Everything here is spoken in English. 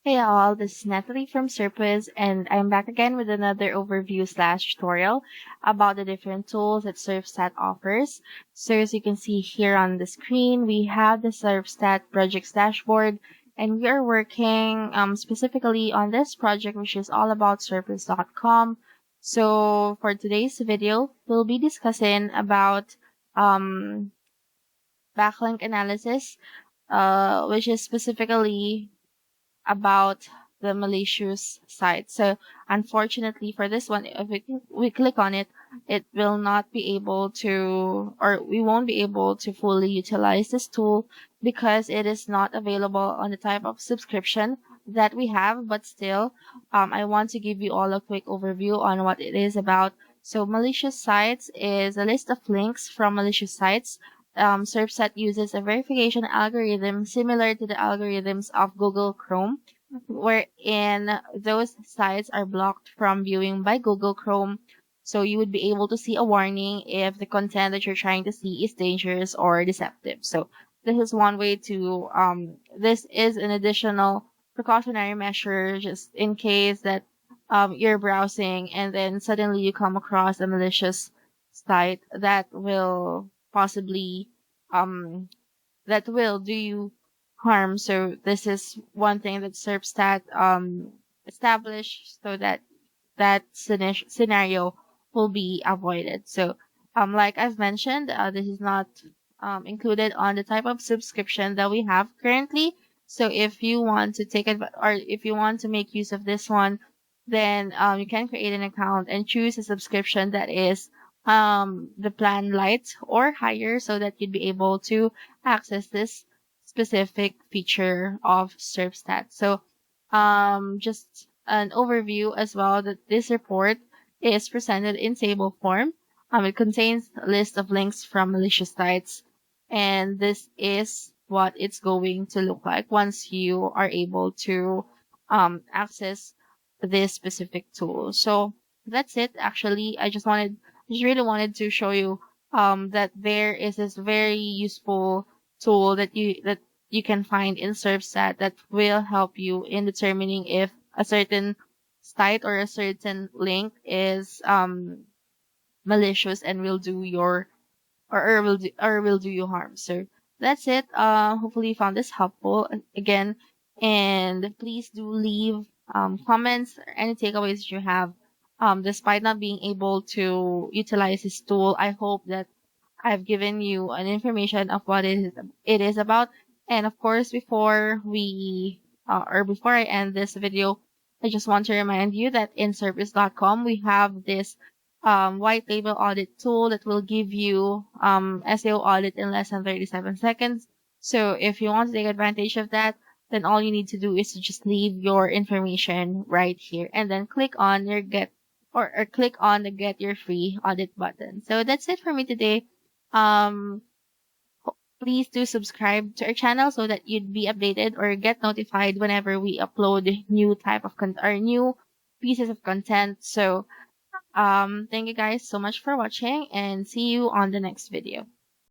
Hey all, this is Natalie from Serpstat, and I'm back again with another overview/tutorial about the different tools that Serpstat offers. So as you can see here on the screen, we have the Serpstat projects dashboard, and we are working specifically on this project, which is all about Serpstat.com. So for today's video, we'll be discussing about um, backlink analysis, which is specifically about the malicious site. So unfortunately for this one, if we click on it, it will not be able to, or we won't be able to fully utilize this tool because it is not available on the type of subscription that we have. But still, I want to give you all a quick overview on what it is about. So malicious sites is a list of links from malicious sites. Serpstat uses a verification algorithm similar to the algorithms of Google Chrome, wherein those sites are blocked from viewing by Google Chrome. So you would be able to see a warning if the content that you're trying to see is dangerous or deceptive. So this is one way to, this is an additional precautionary measure just in case that you're browsing and then suddenly you come across a malicious site that will possibly um that will do you harm. So this is one thing that Serpstat established so that scenario will be avoided. So like I've mentioned, this is not included on the type of subscription that we have currently. So if you want to or if you want to make use of this one, then you can create an account and choose a subscription that is the plan light or higher so that you'd be able to access this specific feature of Serpstat. So just an overview as well that this report is presented in table form. It contains a list of links from malicious sites, and this is what it's going to look like once you are able to access this specific tool. So that's it. Actually, just really wanted to show you that there is this very useful tool that you can find in Serpstat that will help you in determining if a certain site or a certain link is malicious and will do your or will do you harm. So that's it. Hopefully you found this helpful again, and please do leave comments or any takeaways that you have. Despite not being able to utilize this tool, I hope that I've given you an information of what it is about. And of course, before I end this video, I just want to remind you that in Serpstat.com, we have this white label audit tool that will give you SEO audit in less than 37 seconds. So if you want to take advantage of that, then all you need to do is to just leave your information right here and then click on your click on the get your free audit button. So that's it for me today. Um, Please do subscribe to our channel so that you'd be updated or get notified whenever we upload new type of or new pieces of content. So, thank you guys so much for watching and see you on the next video.